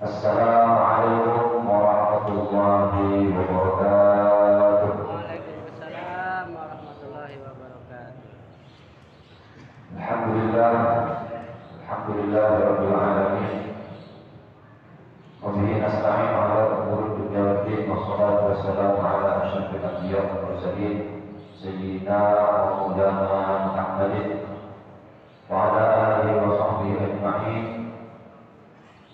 Assalamualaikum warahmatullahi wabarakatuh. Waalaikumsalam warahmatullahi wabarakatuh. Alhamdulillah rabbil alamin. Wa bihi nasta'in 'ala umuri dunya waddin, wassalatu wassalamu 'ala asyrafil anbiya wal mursalin sayyidina wa maulana Muhammadin wa 'ala alihi wa sahbihi ajma'in.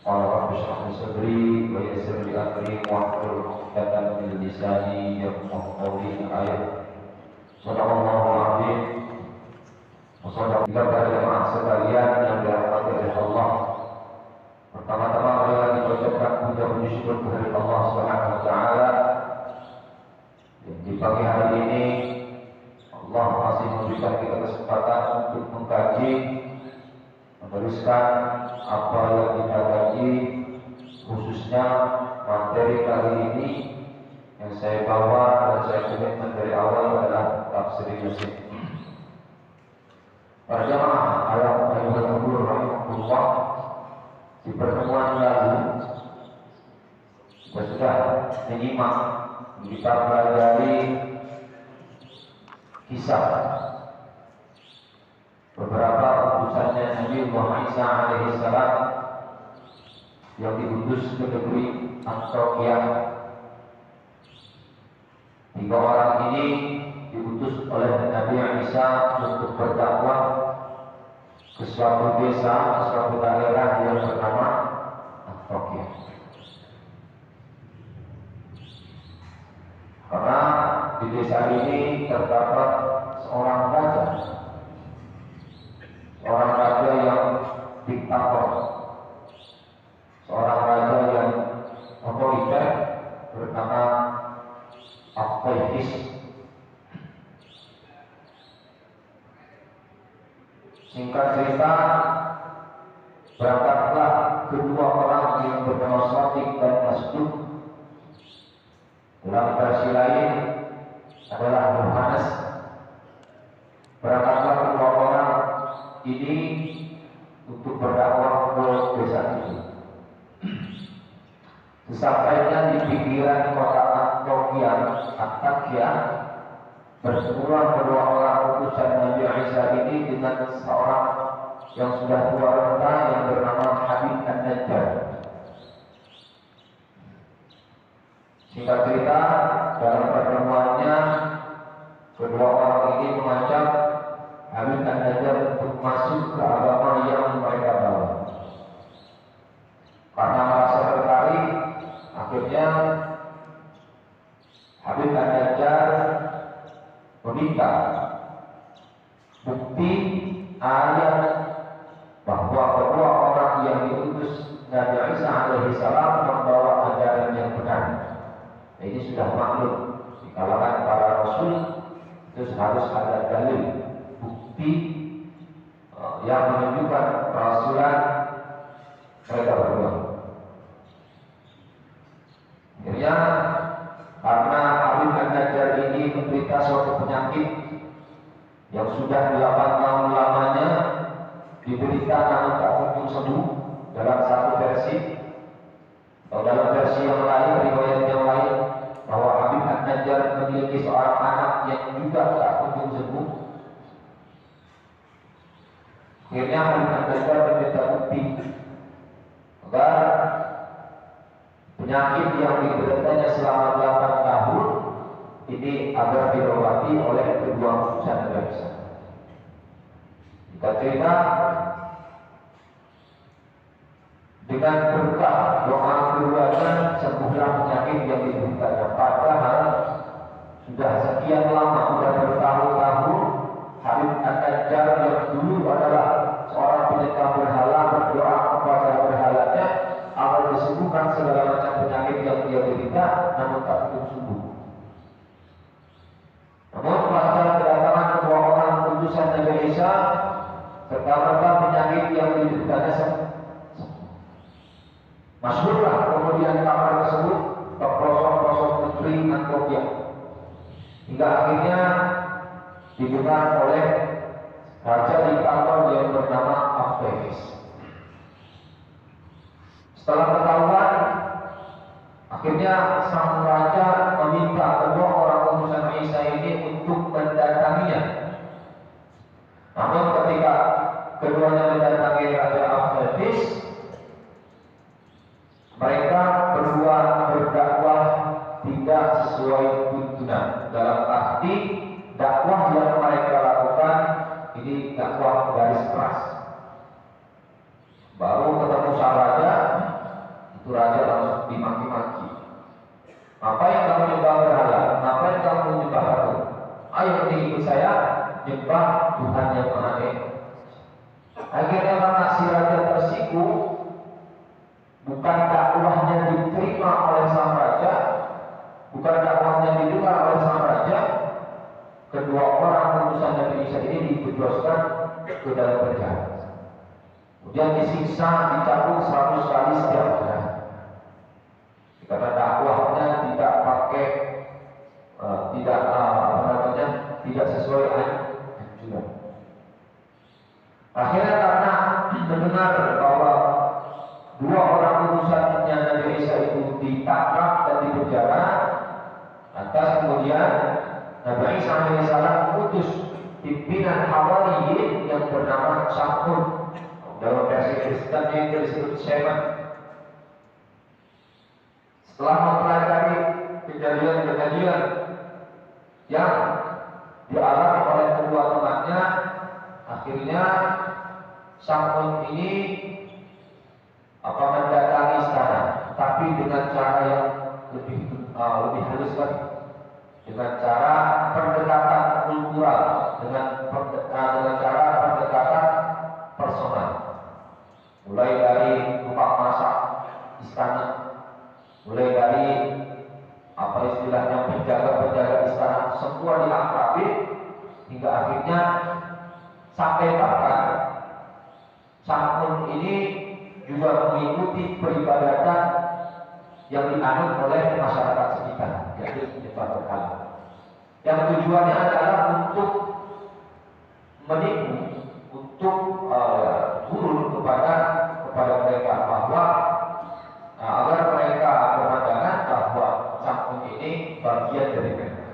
Qala rabbi shrah li sadri wa yassir li amri wahlul 'uqdatam min lisani yafqahu qawli. Ayat Sadaqallahu al-'azim. Wassallallahu pada jemaah sekalian yang dirahmati oleh Allah. Pertama-tama marilah kita ucapkan puja puji syukur kepada Allah Subhanahu wa taala. Di pagi hari ini Allah masih memberikan kita kesempatan untuk mengkaji, meneruskan apa yang kita kaji, khususnya materi kali ini yang saya bawa dan saya komitmen dari awal adalah tafsir Yasin. Para jamaah rahimahullah, di pertemuan lalu kita sudah menyimak, kita pelajari kisah beberapa utusannya Nabi Muhammad Isa alaihissalam yang diutus ke negeri Antioquia. 3 orang ini diutus oleh Nabi Isa untuk berdakwah ke suatu desa, ke suatu daerah yang bernama Antioquia. Karena di desa ini terdapat seorang raja yang diktator, seorang raja yang otoriter bernama Akhtaifis. Singkat cerita, berangkatlah kedua orang yang bernama Sadiq dan Masduq. Dalam versi lain adalah Yohanes. Berangkatlah kedua orang ini untuk berdakwah ke desa itu. Sesampainya di pinggiran kota Antioquia, bersemulah kedua orang utusan Nabi Isa ini dengan seorang yang sudah tua renta yang bernama Habib An-Najjar. Singkat cerita, dalam pertemuannya kedua orang ini mengajak Habib An-Najjar untuk masuk ke agama yang mereka bawa. Karena merasa tertarik, akhirnya Habib An-Najjar meminta bukti ayat bahwa kedua orang yang diutus Nabi Isa alaihissalam membawa ajaran yang benar. Nah, ini sudah maklum di kalangan para rasul itu harus ada dalil, bukti yang menunjukkan kerasulan mereka berdua. Akhirnya karena Habib An-Najjar ini menderita suatu penyakit yang sudah 8 tahun lamanya diderita namun tak kunjung sembuh dalam satu versi, atau dalam versi yang lain, riwayat yang lain, bahwa Habib An-Najjar memiliki seorang anak yang juga tak kunjung sembuh. Akhirnya Habib An-Najjar meminta bukti agar penyakit yang dideritanya selama 8 tahun ini agar diobati oleh kedua utusan Nabi Isa. Kita cerita dengan berkah doa keduanya sembuhlah penyakit yang dideritanya. Padahal sudah sekian lama, sudah bertahun-tahun Habib An-Najjar yang dulu adalah seorang pendekar berhala berdoa kepada berhalanya agar disembuhkan segala macam penyakit yang dia derita, namun tak kunjung sembuh. Namun pasca kedatangan kedua orang utusan Nabi Isa, serta-merta penyakit yang dideritanya sembuh. Masyhurlah kemudian kabar tersebut ke pelosok-pelosok negeri Antioquia, hingga akhirnya didengar oleh raja diktator yang bernama Akhtaifis. Setelah ketahuan Akhirnya sang raja meminta kedua orang utusan Isa ini untuk mendatanginya. Namun ketika keduanya mendatangi Raja Ahmadis, mereka berdua berdakwah tidak sesuai tuntunan. Dalam arti dakwah yang mereka lakukan ini dakwah garis keras. Baru ketemu sang raja, itu raja langsung dimaki-maki. Apa yang kamu nyembah berhala? Apa yang kamu nyembah batu? Ayo ikut saya nyembah Tuhan yang Maha Esa. Akhirnya karena si raja tersinggung, bukan dakwahnya diterima oleh sang raja, bukan dakwahnya didengar oleh sang raja, kedua orang utusan Nabi Isa ini dijebloskan ke dalam penjara. Kemudian disiksa, dicambuk 100 kali setiap hari. Karena dakwahnya tidak pakai, tidak sesuai anjuran. Akhirnya karena mendengar bahwa dua orang utusannya Nabi Isa itu ditangkap dan dipenjara, lantas kemudian Nabi Isa alaihissalam mengutus pimpinan Hawariyin yang bernama Syakun. Dalam versi Kristen yang disebut Sheman. Setelah mempelajari kejadian-kejadian yang dialami oleh kedua temannya, akhirnya Syakun ini mendatangi istana, tapi dengan cara yang lebih halus lagi, dengan cara pendekatan kultural, dengan cara pendekatan personal. Mulai dari tukang masak istana, mulai dari istilahnya penjaga-penjaga istana, semua diakrabi hingga akhirnya sampai bahkan Syakun ini juga mengikuti peribadatan yang dianut oleh masyarakat sekitar, yaitu menyembah berhala. Yang tujuannya adalah untuk menipu, untuk turun kepada mereka bahwa agar mereka berpandangan bahwa Syakun ini bagian dari mereka.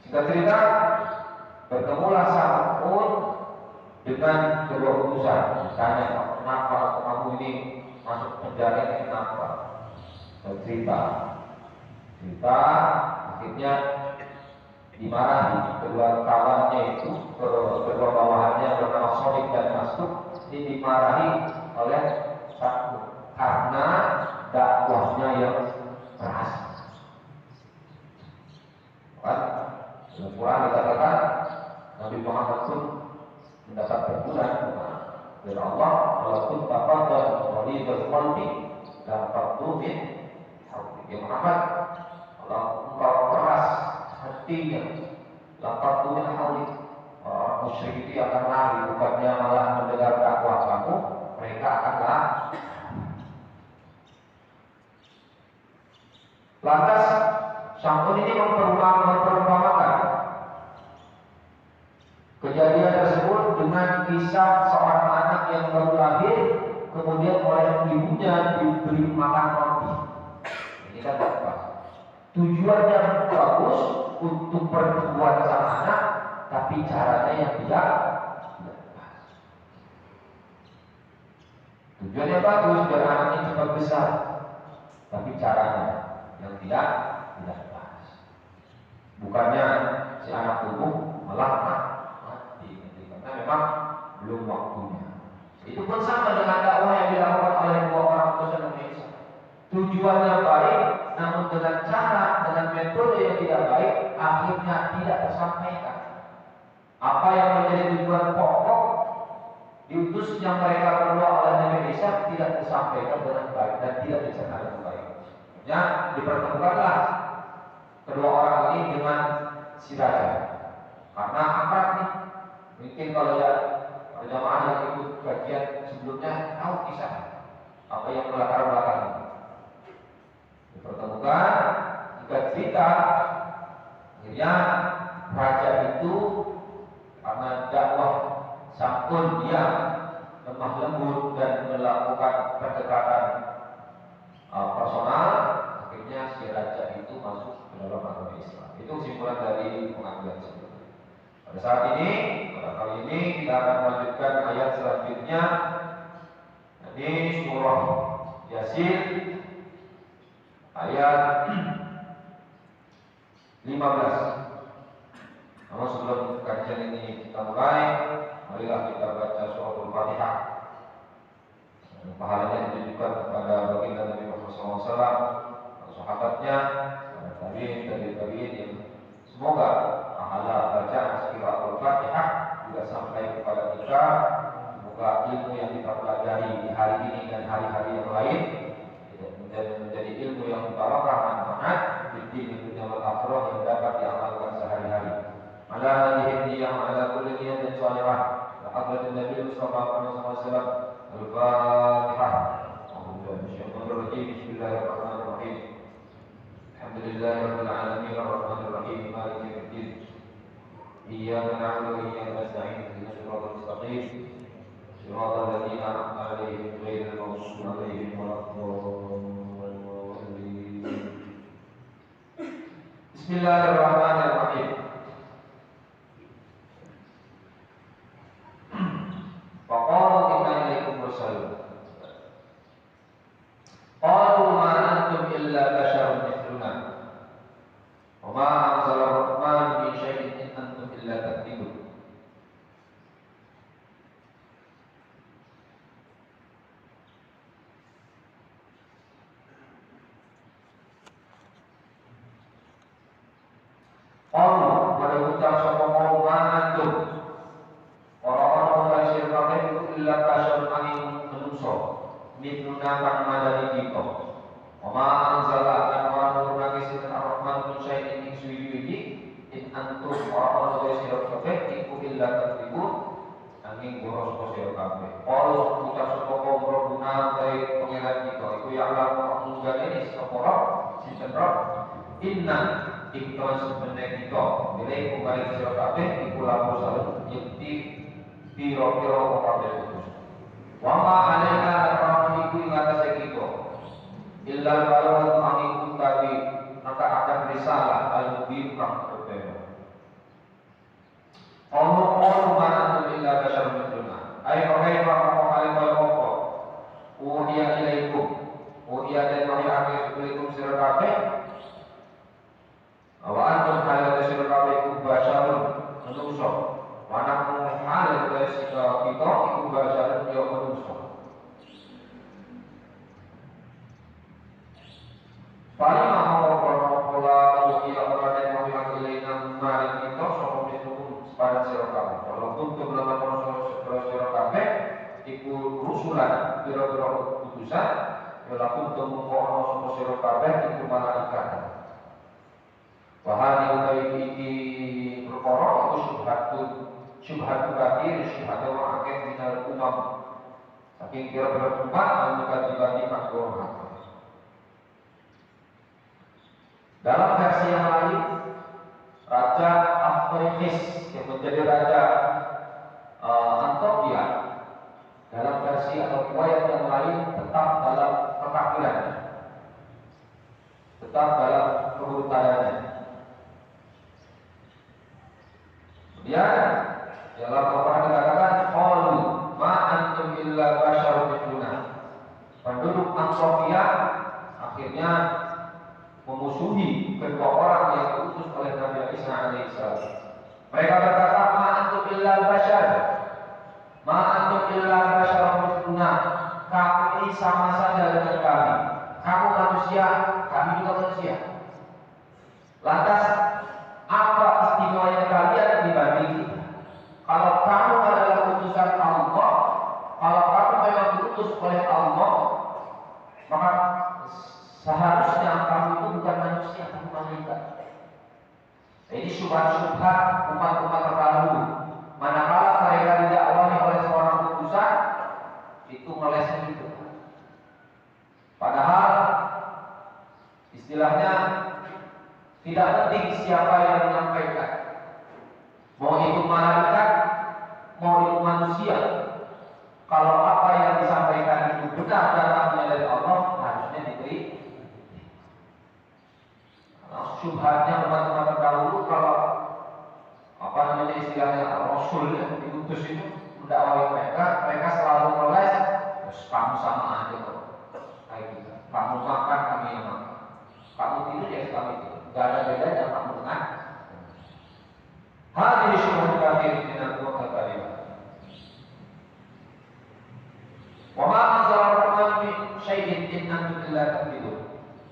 Singkat cerita, bertemulah Syakun dengan kedua utusan. Ditanya, kenapa kamu ini masuk penjara ini, kenapa? Dan cerita akhirnya dimarahi. Kedua kawannya itu, kedua bawahannya bernama Sodik dan Masuk, ini dimarahi oleh Syakun karena dakwahnya yang keras. Dalam Quran dikatakan Nabi Muhammad pun mendapat teguran dari Allah, walaupun bapak dan walidul qalbi dan faktumin ya Muhammad, kalau engkau keras hatinya, lapat tumin halik, orang musyrik itu akan lari, bukannya malah mendengar dakwah kamu, mereka akan lari. Lantas Syakun ini memperumpamakan kejadian tersebut dengan kisah seorang anak yang baru lahir, kemudian oleh ibunya diberi makan roti. Ini kan bagus. Tujuannya bagus untuk pertumbuhan sang anak, tapi caranya yang tidak pas. Tujuannya bagus biar anaknya cepat besar, tapi caranya yang tidak pas. Bukannya si anak tumbuh malah mati, karena memang belum waktunya. Itu pun sama dengan dakwah yang dilakukan oleh dua orang utusan Nabi Isa. Tujuannya baik, namun dengan cara, dengan metode yang tidak baik, akhirnya tidak tersampaikan. Apa yang menjadi tujuan pokok diutusnya mereka berdua oleh Nabi Isa tidak tersampaikan dengan baik dan tidak dicerna dengan baik. Ya, dipertemukanlah kedua orang ini dengan si raja. Karena akrab nih. Mungkin kalau jamaah yang ikut kajian sebelumnya tahu kisah apa yang melatar belakang. Dipertemukan, jika cerita, akhirnya raja itu karena dakwah Syakun dia lemah lembut dan melakukan pendekatan personal, akhirnya si raja itu masuk ke dalam agama Islam. Itu kesimpulan dari pengambilan sebelumnya. Pada saat ini, pada kali ini kita akan melanjutkan ayat selanjutnya. Ini surah Yasin ayat 15. Namun sebelum kajian ini kita mulai, marilah kita baca surah Al-Fatihah. Pahalanya ditujukan kepada baginda Nabi Muhammad SAW, sahabatnya, tabi'in yang semoga pahala bacaan surah Al-Fatihah juga sampai kepada kita. Semoga ilmu yang kita pelajari di hari ini dan hari-hari yang lain menjadi ilmu yang barakah manfaat di dunia wal akhirah yang dapat diamalkan sehari-hari. Ala hadhihi yang ala kulli niyatin shalihah wa hadratin Nabi sallallahu alaihi wasallam. Al-Fatihah. Bismillahirrahmanirrahim. Alhamdulillahirabbil alamin arrahmanir rahim maliki yaumiddin. Iyyaka na'budu wa iyyaka nasta'in ihdinas siratal mustaqim. Siratal ladzina an'amta 'alaihim ghairil maghdubi 'alaihim waladdallin. Bismillahirrahmanirrahim. Faqalu inna ilaikum mursalun. Qalu ma antum illa basharun mithluna. Wa ma anzala ar-rahmanu min syai'in in antum illa takdzibun. Qalu pada ucap sapa kaum antum orang-orang dari kabeh itu illa kasyarun angin menungso mituna kang madani kita. Wa anzala lan wa nurunake sinten ar-rahman min syai'in ing suwi-wiji in antum orang-orang dari sira kabeh iku illa takdzibun angin boros sira kabeh. Qalu ucap sapa kaum robbuna dari pangeran kita iku ya Allah munggane sapa sinten rob inna ikon sebenarnya kita bila kembali ke sira kabeh iku laku salun yakti piro-piro kabeh kudus. Wa ma alaina rahmat iku ing atase kita illa balagh amikum tabi maka akan risalah al-mubin kang berbeda. Ono mana illa bashar mithluna ay orang kaya apa uhiya ilaikum uhiya dan wahyu ilaikum sira kabeh wa antum halal sira kabeh iku basyarun manungsa wa nahnu halal sira kita iku basyarun ya manungsa. Paling mau pola uji orang yang mau ilaina maring kita sapa mislukum pada sira kabeh. Kalau kuntum lawan sira kabeh iku rusulan pira-pira utusan ya kuntum mongko sapa sira kabeh iku malaikat. Wahani utawi iki perkara iku syubhatu kafir syubhatu wa akeh minal umam. Saking kira-kira umat anu dibanding kanggo dalam versi yang lain, Raja Aphronis yang menjadi Raja Antioquia dalam versi atau riwayat yang lain tetap dalam kekafiran, tetap dalam kemurtadannya. Kemudian dalam Al-Quran dikatakan qalu ma antum illa basyarun mithluna. Penduduk Antioquia akhirnya memusuhi kedua orang yang diutus oleh Nabi Isa alaihissalam. Mereka berkata ma antum illa basyar. Ma antum illa basyarun mithluna. Kamu ini sama saja dengan kami. Kamu manusia, kami juga manusia. Lantas apa istimewanya kalian dibanding kita? Kalau kamu adalah utusan Allah, kalau kamu memang diutus oleh Allah, maka seharusnya kamu itu bukan manusia, kamu malaikat. Ini syubhat-syubhat umat-umat terdahulu. Manakala mereka didakwai oleh seorang utusan, itu meleset itu. Padahal istilahnya tidak penting siapa yang menyampaikan. Mau itu malaikat, mau itu manusia. Kalau apa yang disampaikan itu benar datangnya dari Allah, harusnya diberi syubhatnya umat-umat terdahulu kalau apa namanya istilahnya Rasul ya, diutus itu mendakwai mereka selalu ngeles, terus kamu sama aja kok, kayak gitu. Kamu makan kami yang makan, kamu tidur ya kami tidur, gak ada bedanya kamu dengan hadis syubhat kafir dengan kuat kalimah. Wa ma anzala ar-rahman min syai'in in antum illa takdzibun.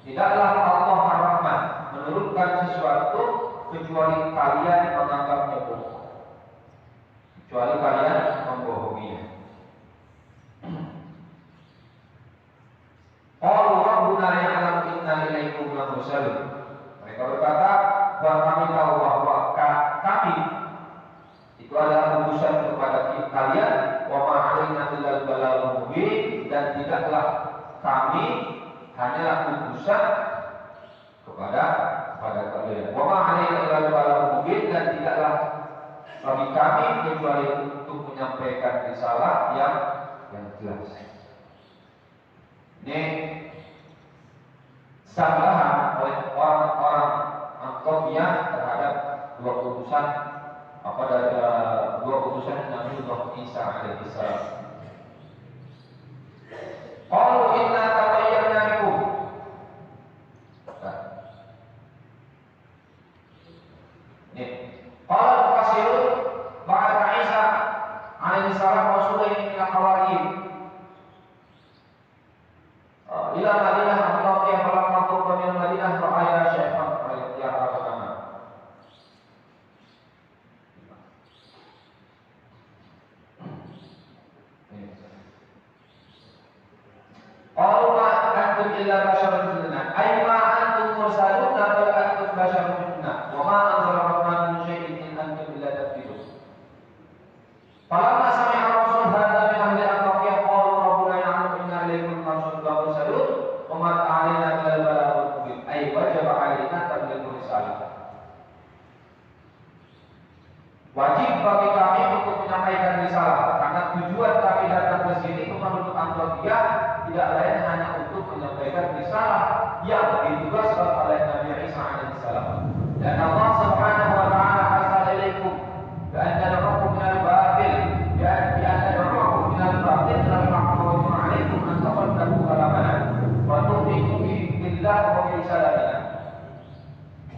Tidaklah Allah Ar-Rahman menurunkan sesuatu kecuali kalian menganggapnya bohong. Kecuali kalian membohonginya. Qalu rabbuna ya'lamu inna ilaikum lamursalun. Mereka berkata bahwa kami tahu bahwa kami itu adalah utusan kepada kalian, wa ma 'alaina illal balaghul mubin, dan tidaklah kami hanyalah utusan kepada kalian. Wa ma 'alaina illal balaghul mubin, dan tidaklah bagi kami kecuali untuk menyampaikan risalah yang jelas. Ini sanggahan oleh orang-orang Antiokhia terhadap dua utusan Nabi Isa alaihissalam. Qalu inna tatayyarna bikum. Qala al-Qasirun ba'da Isa alaihissalam rasulun min al-hawariyin ila Madinah Antiokhia falamma qadima min Madinah ra'aya syaitan ya'ra kama. Qalu ma antum illa basharun mithluna ay ma antum mursalun bal antum basharun mithluna wa ma anzala ar-rahman min syai'in in antum illa takdzibun. Falamma sami'a rasul hadza min ahli Antiokhia qalu rabbuna ya'lamu inna ilaykum mursalun wa ma 'alaina illa al-balaghul mubin ay wajaba 'alaina tablighu risalah. Wajib bagi kami untuk menyampaikan risalah, karena tujuan kami datang ke sini ke penduduk Antiokhia tidak lain hanya untuk menyampaikan risalah yang ditugaskan oleh Nabi Isa alaihissalam. Dan Allah Subhanahu wa taala arsala ilaikum bi anna rabbukum minal batil bi anna rabbukum minal batil la yahkum alaikum an taqaddamu kalamana wa tu'minu billahi wa bi risalatina.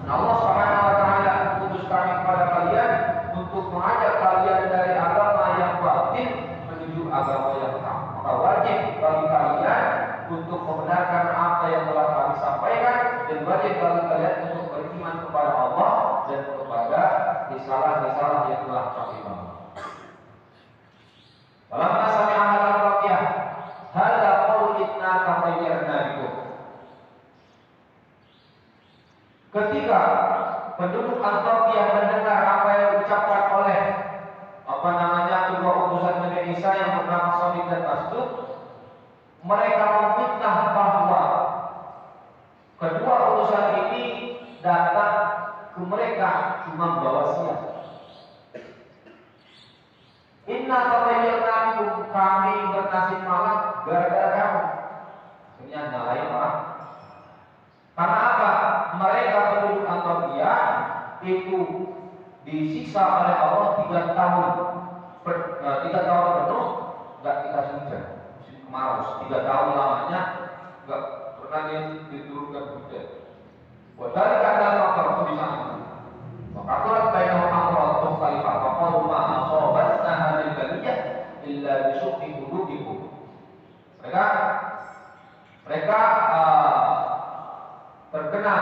Allah Subhanahu wa taala utus kami kepada kalian untuk mengajak kalian dari agama yang batil menuju agama yang hak. Maka wajib bagi kalian untuk membenarkan apa yang telah kami sampaikan, dan wajib bagi kalian untuk beriman kepada Allah dan kepada risalah-risalah yang telah kami bawa. Falamma sami'a al-Antiokhia hadza qalu inna tatayyarna bikum. Ketika penduduk Antiokhia mendengar apa yang diucapkan oleh kedua utusan Nabi Isa yang bernama Sadiq dan Masduq, mereka memfitnah bahwa kedua utusan ini datang ke mereka cuma bawa sial. Inna tatayyarna bikum, kami bernasib malang gara-gara kamu. Akhirnya nyalain orang. Karena apa? Mereka penduduk Antiokhia itu disiksa oleh Allah 3 tahun penuh, nggak dikasih hujan, musim kemarau, 3 tahun lamanya nggak pernah diturunkan hujan. Buat dari kata faktor itu di sana. Maka surat bainahu amrun khalifah wa qalu ma asabatna hadhihi al-baliyah illa bi su'i qulubikum. Mereka terkena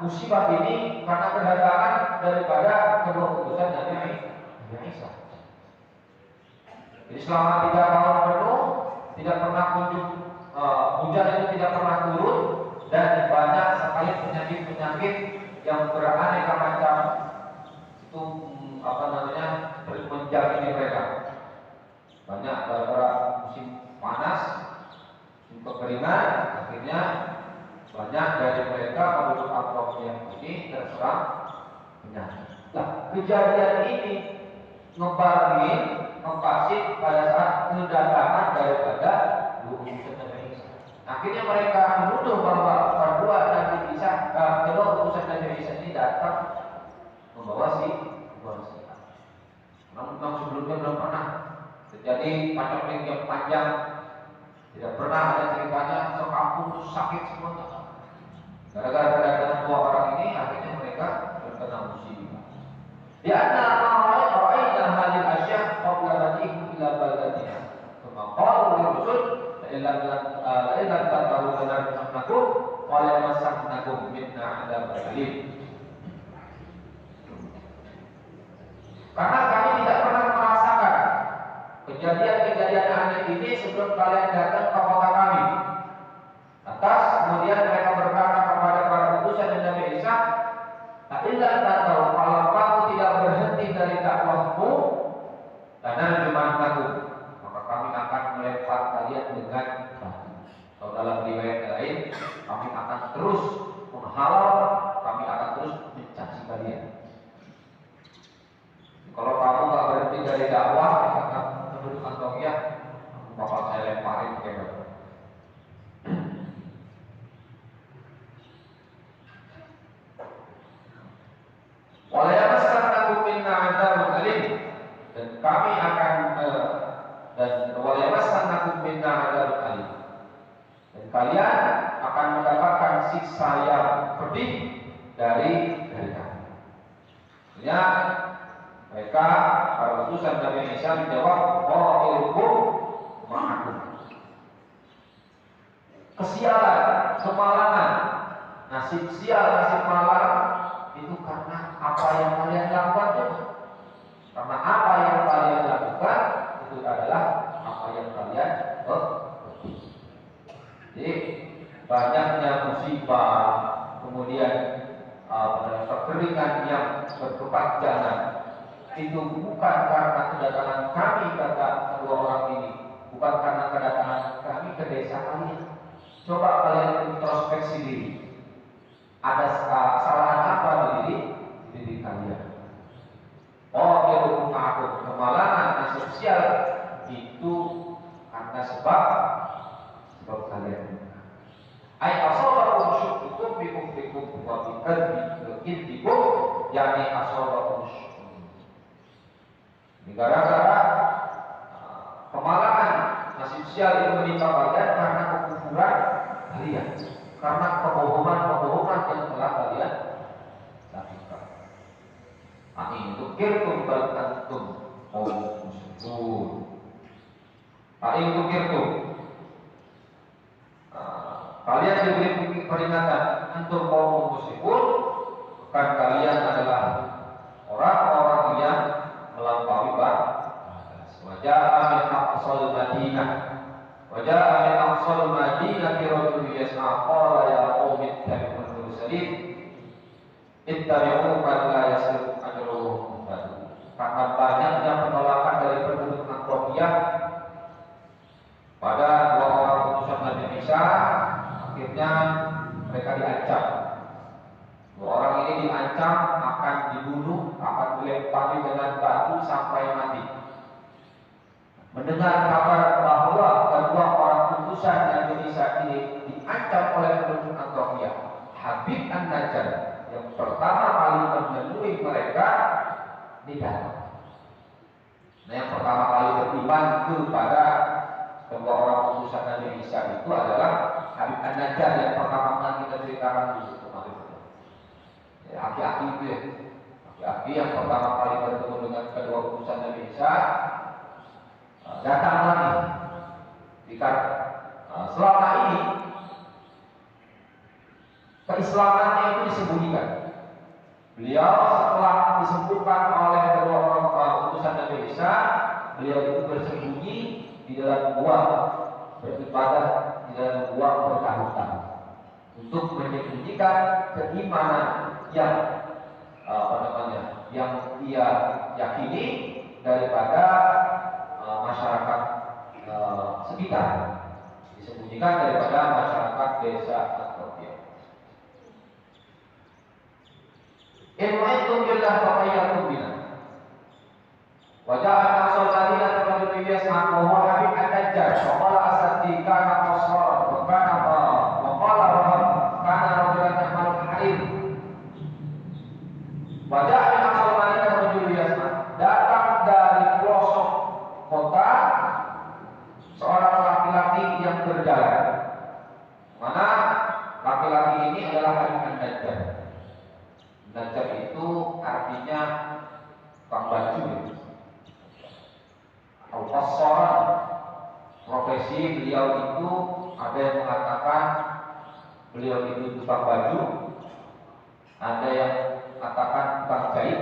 musibah ini karena kedatangan daripada kedua utusan Nabi Isa. Jadi selama 3 tahun penuh tidak pernah hujan itu tidak pernah turun, dan banyak sekali penyakit-penyakit yang beraneka macam itu menjangkiti mereka. Banyak gara-gara musim panas, musim kekeringan, akhirnya banyak dari mereka penduduk Antiokhia ini terserang penyakit. Nah, kejadian ini ngebarin pada saat kedatangan daripada dua utusan Nabi Isa. Akhirnya mereka menuduh bahwa kedua utusan Nabi Isa ini membawa si A. Namun sebelumnya belum pernah terjadi pacaran yang panjang, tidak pernah ada ceritanya sekampung itu sakit semuanya. Gara-gara kedatangan dua orang ini akhirnya mereka terkena musibah. Di antara orang hadil asyah qabla badi'ihim ila baladiha. Kama qala Rasul illa tantahu lanarjamakum wa la yamassakum minna 'adzabun alim. Karena kami tidak pernah merasakan kejadian-kejadian aneh ini sebelum kalian datang ke kota kami. Atas kemudian mereka berkata kepada para utusan Nabi Isa, "Illa tahu kalau kamu tidak berhenti dari dakwahmu, dan jumataku, maka kami akan melempar kalian dengan batu." Atau dalam riwayat lain, kami akan terus menghalau, kami akan terus mencaci kalian. Kalau kamu nggak berhenti dari dakwah, kata penduduk Antioquia, bakal saya lemparin ke batu. Walayamassakum minna 'adzabun alim, dan kami akan walayamassakum minna 'adzabun alim, dan kalian akan mendapatkan siksa yang pedih dari kami. Ya, mereka para utusan Nabi Isa menjawab, "Qa'ilukum ma'akum." Kesialan, kemalangan, nasib sial, nasib malang itu karena apa yang kalian lakukan itu. Karena apa yang kalian lakukan itu adalah apa yang kalian berbuat. Jadi banyaknya musibah, kemudian kekeringan yang berkepanjangan itu bukan karena kedatangan kami, kata kedua orang ini, bukan karena kedatangan kami ke desa kalian. Coba kalian introspeksi diri. Ada kesalahan apa di diri kalian? Oh, aku kemalangan, nasib sial itu karena sebab kalian. Ai asabakum syukukum bi kufrikum wa bi kadhibikum, yakni asabakum syukur. Ini gara-gara kemalangan, nasib sial itu menimpa kalian karena kekufuran kalian, karena kebohongan yang telah kalian lakukan. Ain tukirtum bal antum musyrikun. Ain tukirtum, kalian diberi peringatan, antum kaum musyrikun, kan kalian adalah orang-orang yang melampaui batas. Waja'a min aqsal Madinah, waja'a min aqsal Madinah rajulun yas'a qala ya qaumi ittabi'ul mursalin ittabi'u man la yasluku ajruhum. Karena banyaknya penolakan dari penduduk Antioquia pada dua orang utusan Nabi Isa, akhirnya mereka diancam. Dua orang ini diancam akan dibunuh, akan dilempari dengan batu sampai mati. Mendengar kabar bahwa kedua orang utusan Nabi Isa ini diancam oleh penduduk Antioquia, Habib An-Najjar yang pertama kali menemui mereka datang. Nah, yang pertama kali beriman kepada kedua orang utusan Nabi Isa itu adalah Habib An-Najjar yang pertama kali kita ceritakan dulu kemarin. Aki-aki itu ya, aki-aki yang pertama kali bertemu dengan kedua utusan Nabi Isa datang lagi. Jika selama ini keislamannya itu disembunyikan. Beliau setelah disebutkan oleh kedua orang utusan Nabi Isa, beliau itu bersembunyi di dalam gua, beribadah di dalam gua bertahun-tahun untuk menyembunyikan keimanan yang yang dia yakini daripada masyarakat sekitar, disembunyikan daripada masyarakat desa Antioquia. Ilmu'aitum billah faqayyatum billah. Wajah asal Madinah terlalu biasa bahwa Habib An-Najjar Waqala asadi kana qasara Waqala rahab kana rajulan ya'malul harim. Wajah berjalan. Mana laki-laki ini adalah Habib An-Najjar. Najjar itu artinya tukang baju. Al-Qassar, profesi beliau itu ada yang mengatakan beliau itu tukang baju, ada yang mengatakan tukang jahit.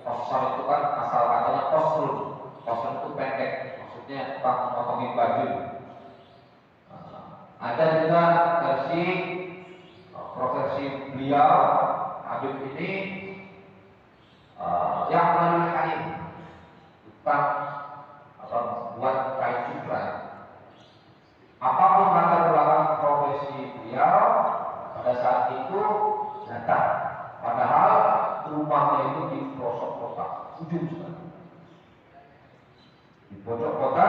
Qassar itu kan asal katanya qasrun. Qasrun itu pendek, maksudnya tukang memotongin baju. Ada juga versi profesi beliau Habib ini yang melalui tukang buat kain ciprat. Apapun latar belakang profesi beliau pada saat itu nyata. Padahal rumahnya itu di pelosok kota, ujung sekali. Di pojok kota,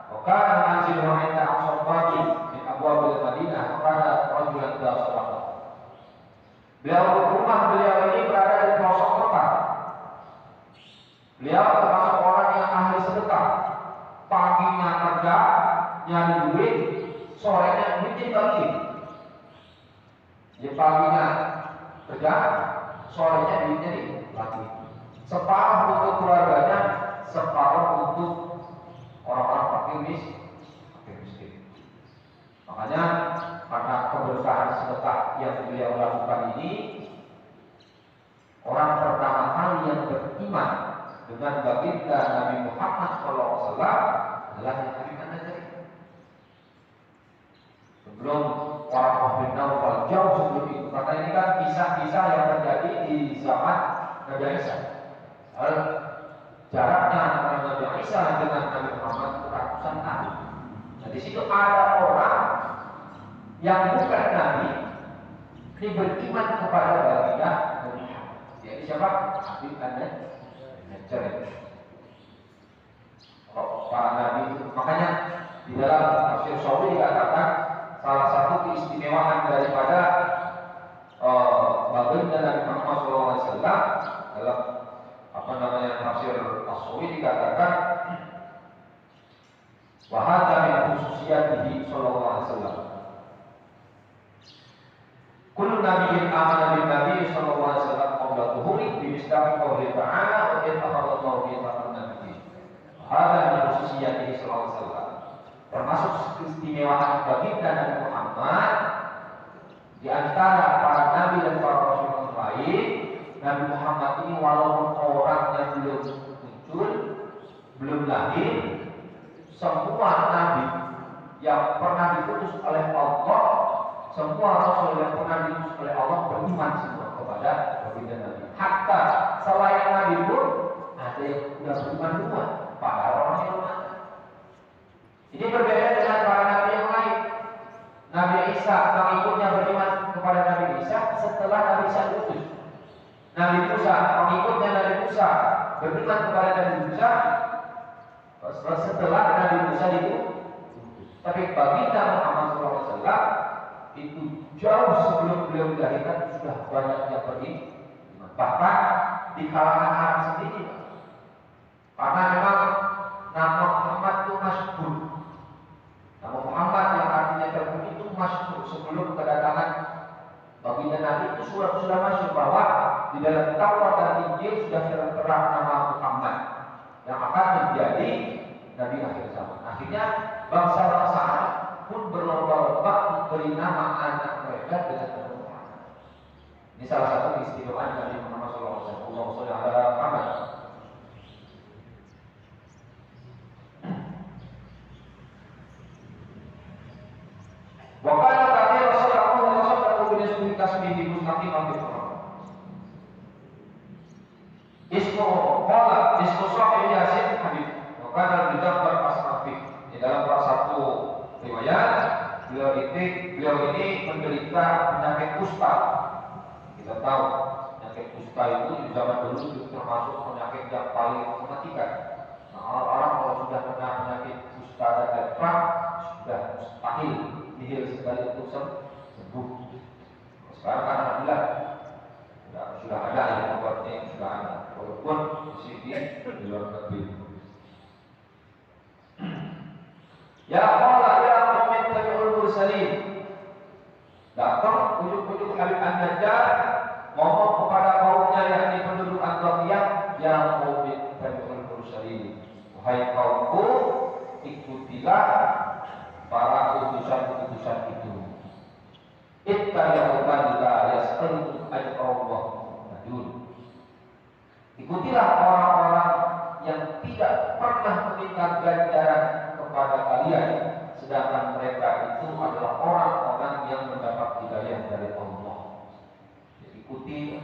maka manzil Muhammad Al-Sabati di Abwabil Madinah, maka ada rajulan dasar. Rumah beliau ini berada di pelosok kota. Beliau termasuk orang yang ahli sedekah. Paginya kerja, nyari duit, sorenya duitnya bagi. Jadi paginya kerja, sorenya duitnya dibagi. Separuh untuk keluarganya, separuh untuk orang-orang fakir miskin. Makanya karena keberkahan sedekah yang beliau lakukan ini, orang pertama kali yang beriman dengan baginda Nabi Muhammad SAW adalah Habib An-Najjar. Sebelum orang bin Naufal, jauh sebelum itu, karena ini kan kisah-kisah yang terjadi di zaman Nabi Isa. Jaraknya antara Nabi Isa dengan Nabi Muhammad ratusan tahun. Nah, di situ ada orang yang bukan Nabi, ini beriman kepada baginda Nabi Muhammad. Jadi siapa? Habib An-Najjar. Para Nabi itu, makanya di dalam tafsir Sawi dikatakan salah satu keistimewaan daripada baginda Nabi Muhammad SAW dalam tafsir As-Sawi dikatakan wa hadza min khususiyatihi sallallahu alaihi wasallam. Kullu nabiyyin amana bin nabiy sallallahu alaihi wasallam qabla dhuhuri bi misdaqi qouli ta'ala wa in akhadallahu bi fatan nabiyyin. Hadza min khususiyatihi sallallahu alaihi wasallam. Termasuk keistimewaan baginda Nabi Muhammad di antara para nabi dan para rasul yang lain. Nabi Muhammad ini walaupun orangnya belum muncul, belum lahir, semua nabi yang pernah diutus oleh Allah, semua rasul yang pernah diutus oleh Allah beriman semua kepada baginda Nabi. Hatta selain Nabi pun ada yang sudah beriman duluan, padahal orang yang belum. Ini berbeda dengan para nabi yang lain. Nabi Isa, pengikutnya beriman kepada Nabi Isa setelah Nabi Isa diutus. Nabi Musa, pengikutnya Nabi Musa beriman kepada Nabi Musa setelah Nabi Musa diutus. Tapi baginda Muhammad SAW itu jauh sebelum beliau dilahirkan sudah banyak yang beriman. Bahkan di kalangan Arab sendiri. Karena memang nama Muhammad itu masyhur. Nama Muhammad yang artinya terpuji itu masyhur. Sebelum kedatangan baginda Nabi itu sudah masyhur bahwa di dalam Taurat dan Injil sudah tertera nama Muhammad yang akan menjadi Nabi akhir zaman. Akhirnya bangsa-bangsa Arab pun berlomba-lomba memberi nama anak mereka dengan nama Muhammad. Ini salah satu keistimewaan Nabi Muhammad SAW. Allahumma sholli ala Muhammad. Wa kana ta'ala Rasulullah sallallahu alaihi wasallam tasbihi mustaqim Ismu Sahih Yasin Habib. Maka dalam didapat Asrafi di dalam salah satu riwayat beliau ini menderita penyakit kusta. Kita tahu penyakit kusta itu di zaman dulu itu termasuk penyakit yang paling mematikan. Nah, orang kalau sudah kena penyakit kusta dan lepra sudah mustahil nihil sekali untuk sembuh. Sekarang kan alhamdulillah sudah ada yang obatnya, sudah ada. Walaupun di sini di luar negeri. Ya Allah, ya Muhammad Ikutilah orang-orang yang tidak pernah meminta ganjaran kepada kalian, sedangkan mereka itu adalah orang-orang yang mendapat hidayah dari Allah. Jadi ikuti,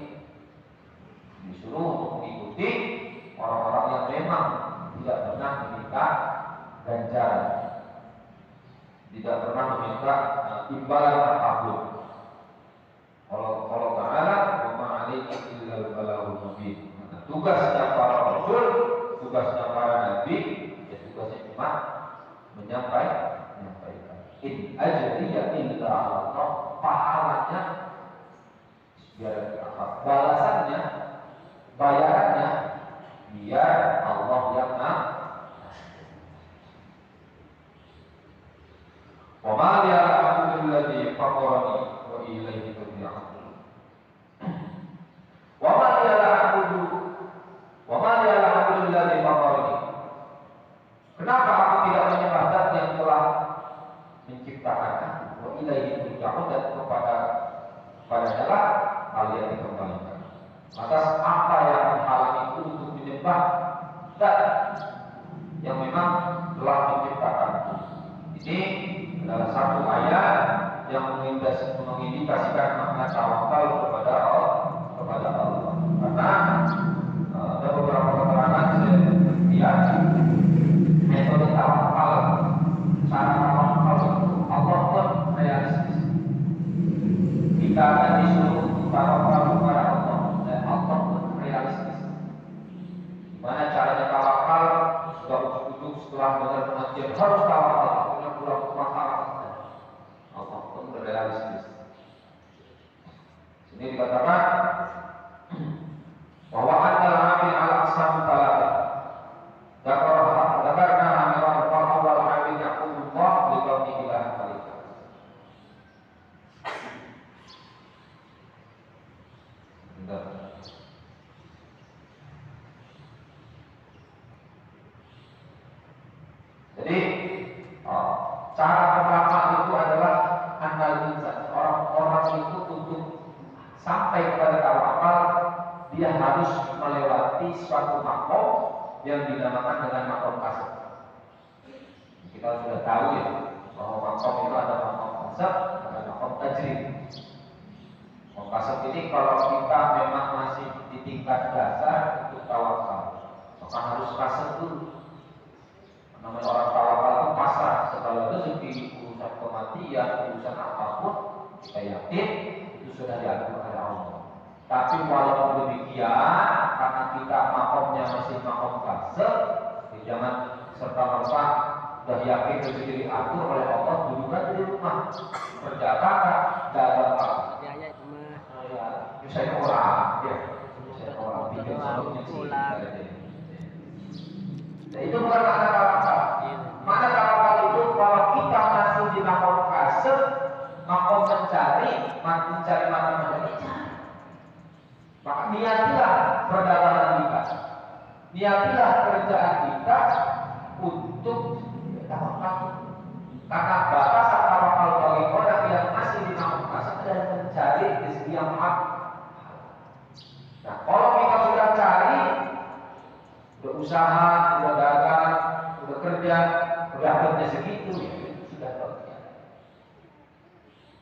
disuruh untuk mengikuti orang-orang yang memang tidak pernah meminta ganjaran, tidak pernah meminta imbalan apapun. Allah Ta'ala wa ma'alaika illal balaghul mubin. Tugasnya para rasul, tugasnya para nabi, ya tugasnya cuma menyampaikan. In ajriya illa 'ala Allah. Pahalanya biar apa? Balasannya, bayarannya biar Allah yang ngasih. Wa ma ya'lamu alladhi fatarani wa ilayhi turja'un. Wa ma ya'lamu alladhi fatarani. Kenapa aku tidak menyembah Zat yang telah menciptakan aku? Wa ilayhi turja'un, dan kepada jalan kalian dikembalikan. Atas apa yang menghalangiku untuk menyembah Zat yang memang telah menciptakanku? Ini adalah satu ayat yang mengindikasikan makna tawakal kepada Allah. Karena ada beberapa keterangan yang metode tawakal, cara tawakal itu Allah pun realistis. Kita akan disuruh tawakal kepada Allah, dan Allah pun realistis. Gimana caranya tawakal? Sudah ujuk-ujuk setelah dengar pengajian harus tawakal, punya pulang rumah Allah pun realistis. Ini dikatakan bahwa annal amil ala aqsam talata. Dzakarna amiran fa'awal amil yaqulullah li qawmihi la khalika. Jadi cara pertama itu adalah annal insan. Orang itu untuk sampai kepada tawakal, dia harus melewati suatu makom yang dinamakan dengan makom kasab. Kita sudah tahu ya bahwa makom itu ada makom kasab, ada makom tajrid. Makom kasab ini kalau kita memang masih di tingkat dasar untuk tawakal, maka harus kasab dulu. Namanya orang tawakal itu pasrah, segala rezeki, urusan kematian, urusan apapun, kita yakin itu sudah diatur oleh Allah. Tapi walaupun demikian, karena kita makomnya masih makom kasab, jangan serta-merta sudah yakin rezeki diatur oleh Allah, duduk di rumah, berjalan dalam apa? Ya itu mah. Misalnya orang, ya, misalnya orang bikin sebelumnya sih. Nah, itu bukan makna tawakal. Makna tawakal itu kalau kita masih di makom kasab, makom mencari matematika. Maka niatilah perdagangan kita, niatilah kerjaan kita untuk tawakal. Karena batasan tawakal bagi orang yang masih di makom kasab adalah mencari rezeki yang hak. Nah, kalau kita sudah cari, udah usaha, udah dagang, udah kerja segitu, ya itu sudah bagian.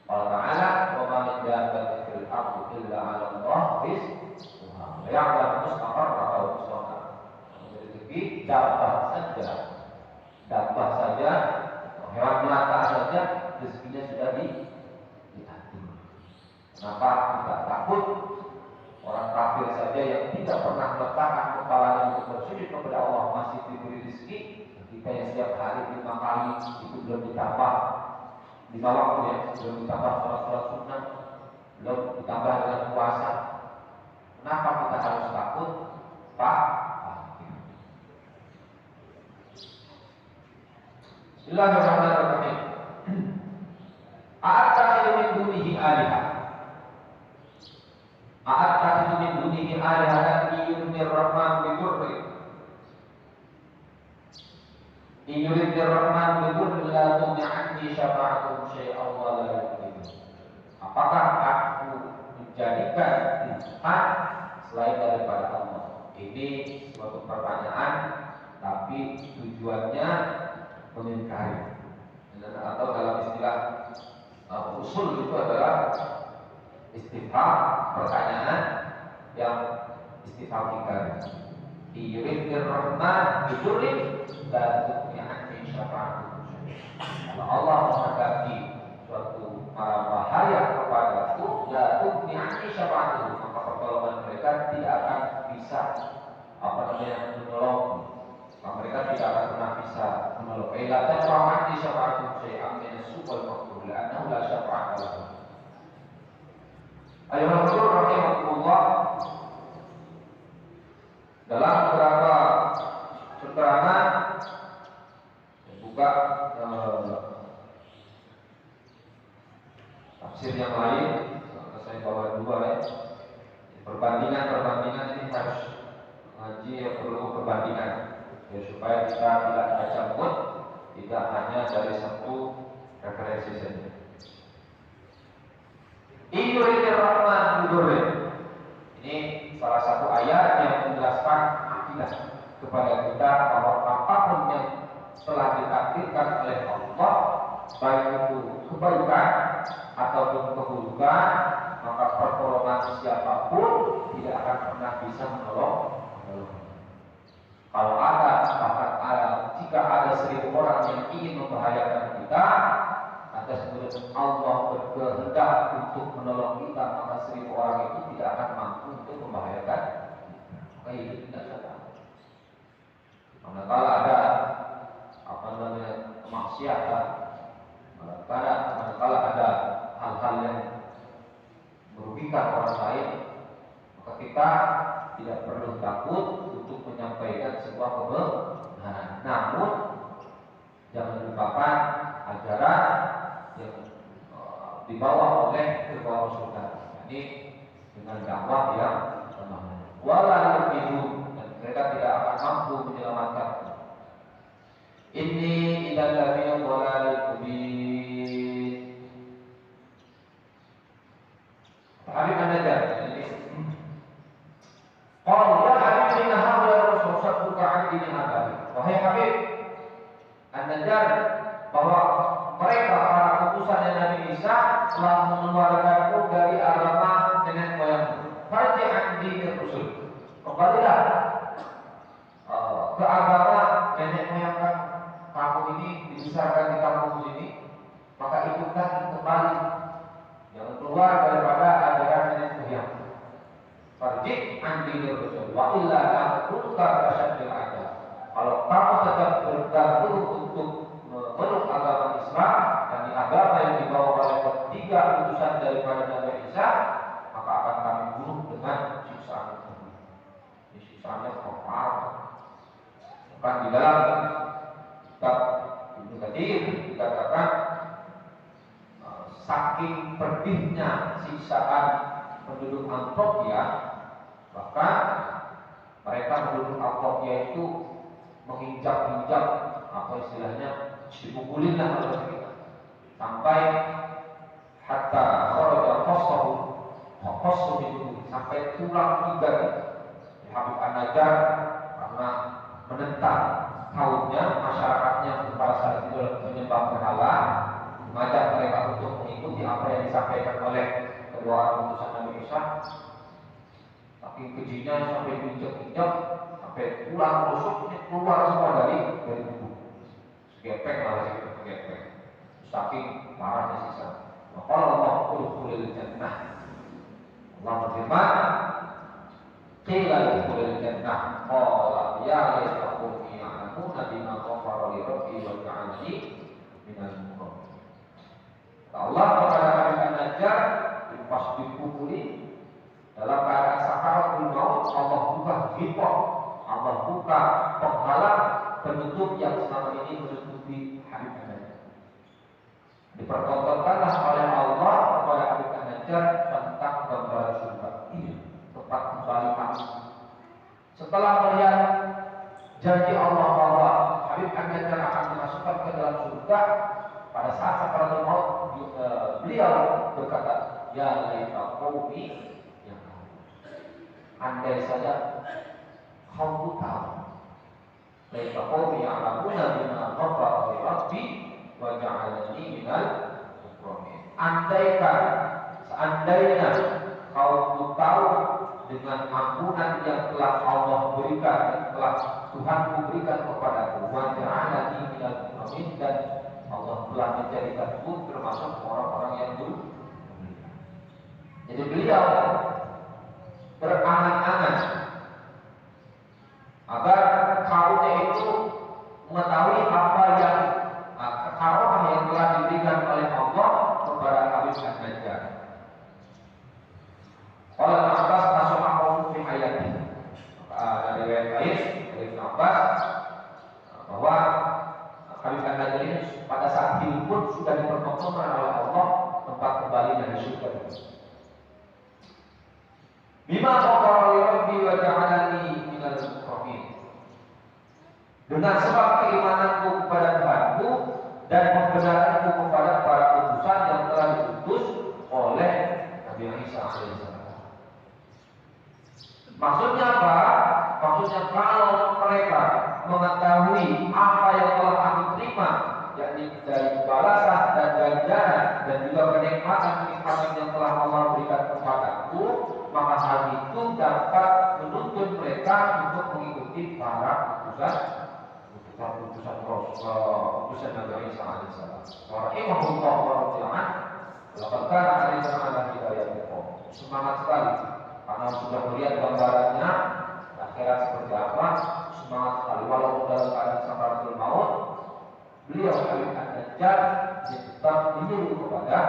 Allah Ta'ala wa ma min dabbatin fil ardi illa 'ala Allah rizquha wa ya'lamu mustaqarraha wa mustaqarraha. Rezeki dapat saja, hewan melata saja rezekinya sudah diatur. Kenapa kita takut? Orang kafir saja yang tidak pernah meletakkan kepalanya untuk bersujud kepada Allah masih diberi rezeki. Kita yang setiap hari 5 kali itu belum ditambah 5 waktu ya, belum ditambah sholat sunnah, belum ditambah dengan puasa. Kenapa kita harus takut? Pak. Bismillahirrahmanirrahim. A'attakhidhu min dunihi alihah. A'attakhidhu min dunihi alihah yurnir rahman bidurri. Yuridnir rahman bidurri la tughni 'anni syafa'atuhum syai'an wa la yughni. Apakah aku menjadikan Tuhan selain daripada Allah? Ini suatu pertanyaan, tapi tujuannya mengingkari. Atau dalam istilah usul itu adalah istifham, pertanyaan yang istifham ingkari. Yuridir rahman bidurin dan tu'mi'an syafa'atuhu. Kalau Allah menghendaki suatu mara bahaya kepadaku, la tu'mi'an syafa'atuhu, maka pertolongan mereka tidak akan bisa menolong. Maka mereka tidak akan pernah bisa menolong. La tanfa'u syafa'atuhu syai'an min as-su'al maqbul la'annahu la syafa'ata lahu. Ayuhal hadirin rahimakumullah, dalam beberapa keterangan buka tafsir yang lain, saya bawa dua ya. Perbandingan ini harus ngaji yang perlu perbandingan ya, supaya kita tidak tercampur, tidak hanya dari satu referensi saja. Yuridir rahman bidurin. Ini salah satu ayat yang menjelaskan akidah kepada kita bahwa apapun yang telah ditakdirkan oleh Allah, baik itu kebaikan ataupun keburukan, maka pertolongan siapapun tidak akan pernah bisa menolong. Kalau jika ada 1000 orang yang ingin membahayakan kita, atas kehendak Allah berkehendak untuk menolong kita, maka 1000 orang itu tidak akan mampu untuk membahayakan. Maka itu tidak salah. Manakala ada kemaksiatan, manakala ada hal-hal yang merugikan orang lain, maka kita tidak perlu takut untuk menyampaikan sebuah kebenaran. Namun jangan lupakan ajaran yang dibawa oleh kedua Rasulullah, ini dengan dakwah yang benar. Wala yu'minu, dan mereka tidak akan mampu menyelamatkan. Inni idal lafi dhalalil mubin. Habib An-Najjar ini qala ya Habib inna haula rasul sabbuka an dini hadari. Wahai Habib An-Najjar, bahwa mereka para utusan Nabi Isa telah mengeluarkanku dari agama nenek moyangku. Farji an dini rusul. Kembalilah ke agama nenek moyang kamu ini, dibesarkan di kampung sini, maka ikutlah kembali, jangan keluar daripada ajaran nenek moyang. Farji an dini rusul. Wa illa na'udka kasyadil adab. Kalau kamu tetap bergabung untuk memeluk agama Islam dan di agama yang dibawa oleh ketiga utusan daripada Nabi Isa, maka akan kami bunuh dengan siksaan itu. Ini siksaannya parah. Bahkan di dalam kitab Ibnu Katsir dikatakan saking pedihnya siksaan penduduk Antioquia, bahkan mereka penduduk Antioquia itu menginjak-injak, apa istilahnya, dipukulin lah oleh kita, sampai hatta kharaja qassahu itu, sampai tulang iga. Habib An-Najjar karena menentang kaumnya, masyarakatnya pada saat itu menyembah berhala, mengajak mereka untuk mengikuti apa yang disampaikan oleh kedua orang utusan Nabi Isa. Saking kejinya sampai diinjak-injak, sampai tulang rusuknya keluar semua dari tubuh. Segepek malah segepek. Saking parahnya sisa. Maka Allah udkhulil jannah. Allah berfirman, qila udkhulil jannah. Qala ya laita qaumi ya'lamuna bima ghafara li rabbi wa ja'alani minal mukarramin. Allah kepada Habib An-Najjar pas dipukuli dalam keadaan sakaratul maut, Allah buka hipok, Allah buka penghalang penutup yang selama ini menutupi Habib An-Najjar. Dipertontonkanlah oleh Allah kepada Habib An-Najjar tentang gambaran surga. Ini tempat kembali kami. Setelah melihat janji Allah bahwa Habib An-Najjar akan dimasukkan ke dalam surga, pada saat sakaratul maut beliau berkata, ya laita qaumi, andai saja kaumku tahu. Laita qaumi ya'lamuna bima ghafara li rabbi wa ja'alani minal mukramin. Seandainya kaumku tahu dengan ampunan yang telah Allah berikan, yang telah Tuhanku berikan kepadaku, wa ja'alani minal mukramin, dan Allah telah menjadikanku termasuk orang-orang yang dulu. Jadi beliau berangan-angan agar kaumnya itu mengetahui apa yang karomah yang telah diberikan oleh Allah kepada Habib An-Najjar. Oleh Abbas nasohahu fi hayati. Dari riwayat lain dari Ibnu Abbas bahwa Habib An-Najjar ini pada saat hidup pun sudah dipertontonkan oleh Allah tempat kembali dari surga. Bima ghafara li rabbi wa ja'alani minal mukramin. Dengan sebab keimananku kepada Tuhanku dan pembenaranku kepada para utusan yang telah diutus oleh Nabi Isa alaihissalam. Maksudnya apa? Maksudnya kalau mereka mengetahui apa yang telah aku terima, yakni dari balasan dan ganjaran dan juga kenikmatan-kenikmatan yang telah Allah berikan kepadaku, maka hal itu dapat menuntun mereka untuk mengikuti para utusan Nabi Isa alaihissalam. Rahimahullah wa radhiyallahu laqad kana alaihissalam ala hidayatikum. Semangat sekali karena sudah melihat gambarannya akhirat seperti apa. Semangat sekali walaupun dalam keadaan sakaratul maut, beliau Habib An-Najjar tetap menyeru kepada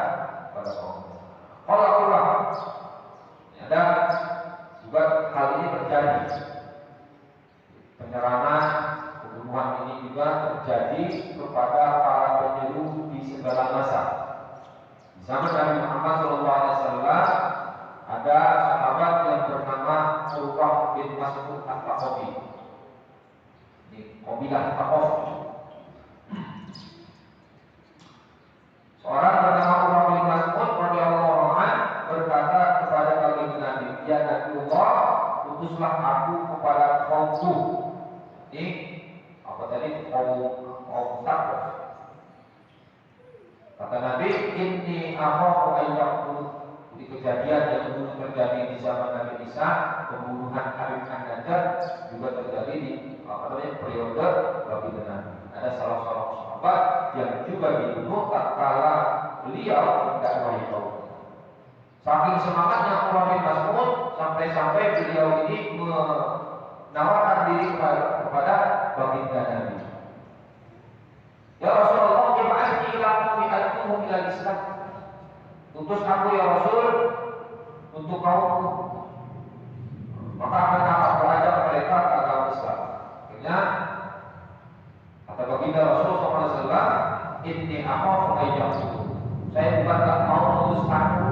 kaum. Allah dan juga hal ini terjadi. Penyerangan, pembunuhan ini juga terjadi kepada para penyeru di segala masa. Di zaman Nabi Muhammad SAW ada sahabat yang bernama Urwah bin Mas'ud At-Taqafi. Ini kabilah Taqafi. Seorang bernama Urwah bin Mas'ud radhiyallahu anhu berkata kepada baginda Nabi, "Ya Nabiullah, utuslah aku kepada kaumku." Ini apa tadi? Kaum Taqaf. Kata Nabi, "Inni akhafu an yaqulu." Di kejadian yang dulu terjadi di zaman Nabi Isa, pembunuhan Habib An-Najjar juga terjadi di periode baginda Nabi. Ada salah seorang sahabat yang juga dibunuh tatkala beliau mendakwahi kaum. Saking semangatnya Urwah bin Mas'ud sampai-sampai beliau ini menawarkan diri kepada baginda Nabi. Ya Rasulullah, jemaahnya ilang mi'atuhum ilal Islam. Utus aku ya Rasul untuk kaumku. Maka akan aku ajak mereka ke agama Islam. Akhirnya kata baginda Rasulullah SAW, "Inni akhafu an yaqulu." Saya bukan tak mau mengutus kamu,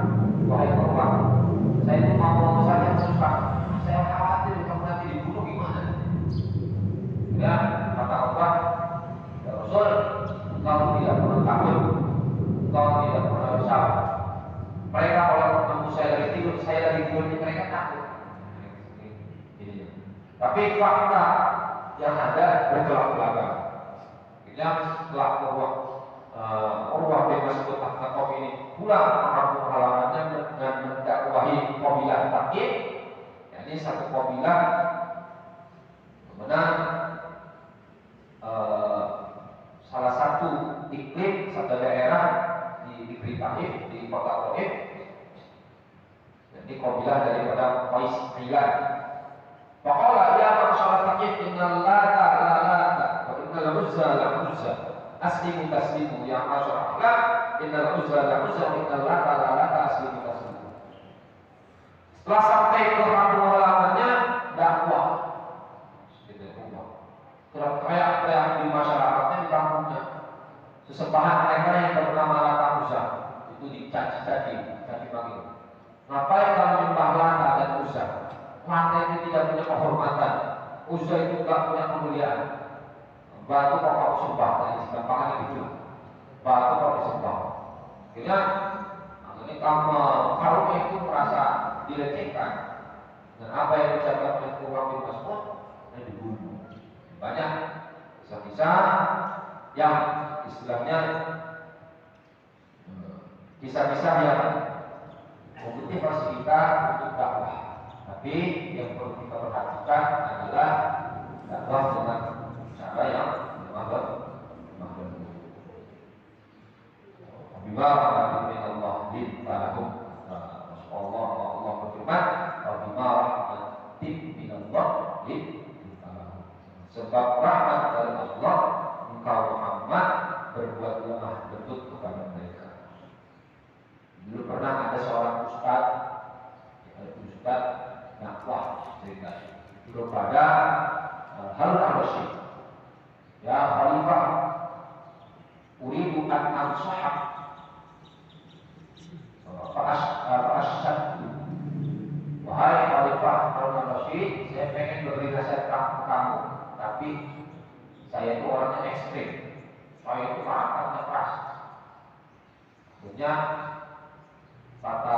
wahai Urwah. Saya itu mau mengutus saja susah. Saya khawatir kamu nanti dibunuh gimana? Ya, kata Urwah, "Ya Rasul, engkau tidak perlu takut, engkau tidak perlu risau. Mereka kalau ketemu saya lagi tidur, mereka takut." Tapi fakta yang ada bertolak belakang. Yang setelah Urwah bin Mas'ud At-Taqafi ini pulang ke kampung halamannya dengan mendakwahi kabilah Taqif, yakni satu kabilah kemudian salah satu iklim, satu daerah di negeri Taif, di kota Taif, jadi kabilah daripada Qais Ailan. Faqala ya masyarakat Taqif, innal lata la lata wa innal uzza la uzza aslimu taslimu ya masyarakat Ailan, innal uzza la uzza wa innal lata la lata aslimu taslimu. Setelah sampai ke kampung halamannya, dakwah teriak-teriak di masyarakatnya, di kampungnya. Sesembahan mereka yang bernama Lata Uzza itu dicaci maki. Ngapain kamu menyembah Lata dan Uzza? Lata itu tidak punya kehormatan, Uzza itu tidak punya kemuliaan. Batu kok kau sembah, ini gampangannya gitu. Batu kok disembah. Akhirnya kaum itu merasa dilecehkan. Dan apa yang diucapkan oleh Urwah bin Mas'ud, dibunuh. Banyak kisah-kisah yang istilahnya kisah-kisah yang memotivasi kita untuk dakwah. Tapi yang perlu kita perhatikan adalah dakwah dengan cara yang lemah lembut. Bima min Allah lintalahum. Allah berfirman, bima rahmatin min Allah lintalahum. Sebab rahmat dari Allah, engkau Muhammad berbuat lemah lembut kepada mereka. Dulu pernah ada seorang ustaz dakwah cerita kepada Harun al-Rasyid, ya Khalifah, uridu an ansahak fa'asyaddu. Wahai Khalifah Harun al-Rasyid, saya pengen beri nasihat ke kamu, tapi saya itu orangnya ekstrim, saya itu karakternya keras. Akhirnya kata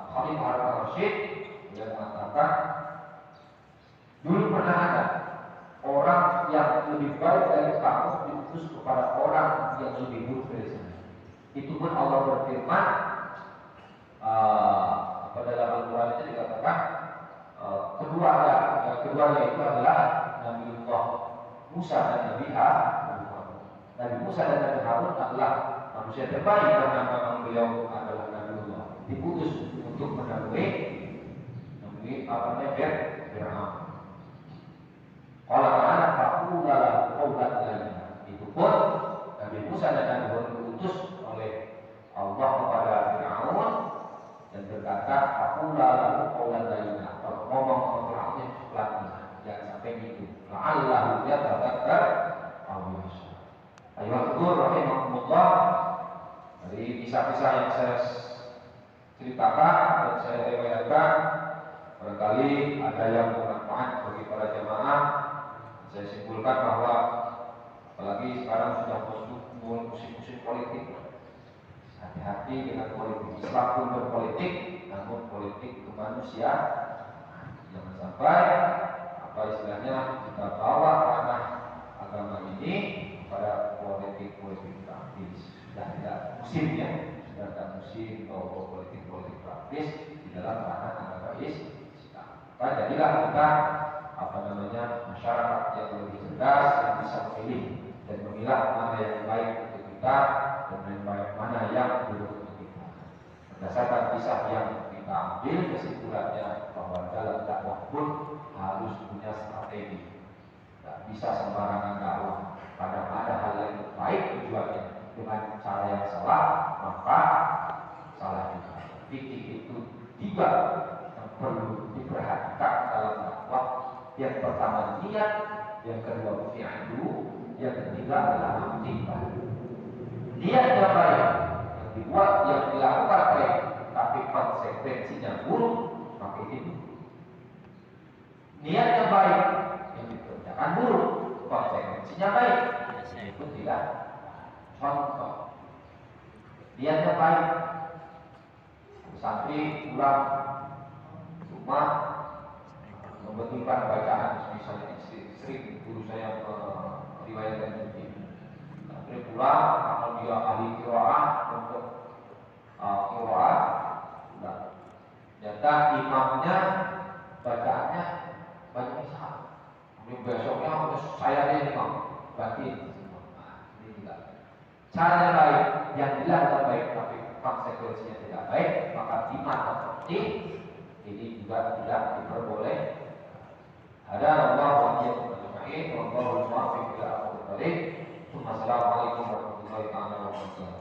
Khalifah Harun al-Rasyid, dia mengatakan, dulu pernah ada orang yang lebih baik dari kamu diutus kepada orang yang lebih buruk dari saya. Itu pun Allah berfirman, dalam Al-Quran itu dikatakan, keduanya itu adalah Nabiullah Musa dan Nabi Harun. Nabi Musa dan Nabi Harun adalah manusia terbaik karena memang beliau adalah Nabiullah, diputus untuk mendahului Fir'aun. Kalau anak aku dalam kaulat lainnya, itu pun Nabi Musa dan Nabi Harun diutus oleh Allah kepada Fir'aun dan berkata, aku dalam kaulat lainnya. Kalau ngomong sama Fir'aun yang pelan-pelan, jangan sampai gitu. La'allahu yatadzakkar aw yakhsha. Ayyuhal rahimahumullah, dari kisah-kisah yang saya ceritakan dan saya riwayatkan, barangkali ada yang bermanfaat bagi para jamaah. Saya simpulkan bahwa apalagi sekarang sudah masuk musim-musim politik, hati-hati dengan politik. Islam pun berpolitik, namun politik itu manusia. Jangan sampai istilahnya kita bawa ranah agama ini pada politik praktis. Sudah tidak musimnya, sudah tidak musim atau politik praktis di dalam ranah agama Islam. Jadilah kita masyarakat yang lebih cerdas, yang bisa memilih dan memilah mana yang baik untuk kita dan mana yang buruk untuk kita. Berdasarkan kisah yang kita ambil, kesimpulannya bahwa dalam dakwah pun harus punya strategi. Tidak bisa sembarangan dakwah. Kadang ada hal yang baik tujuannya, dengan cara yang salah maka salah juga. Fikih itu tiga yang perlu diperhatikan dalam dakwah. Yang pertama niat, yang kedua fi'lu, yang ketiga adalah aktifah. Niat yang baik, yang dibuat, yang dilakukan baik, tapi konsekuensinya buruk, maka itu. Niat yang baik, yang dikerjakan buruk, konsekuensinya baik, itu tidak. Contoh, niat yang baik, santri pulang rumah membetulkan bacaan, misalnya sering guru saya meriwayatkan begini. Santri pulang, kalau dia ahli qiraah untuk qiraah, ternyata imamnya bacaannya banyak salah. Kemudian besoknya saya dia imam, berarti ini tidak. Caranya baik, yang dilakukan baik, tapi konsekuensinya tidak baik, maka imam seperti ini juga tidak diperbolehkan. Ada Allah wa iyyakum ajma'in, wallahu muwaffiq ila aqwamit thoriq. Assalamualaikum warahmatullahi wabarakatuh.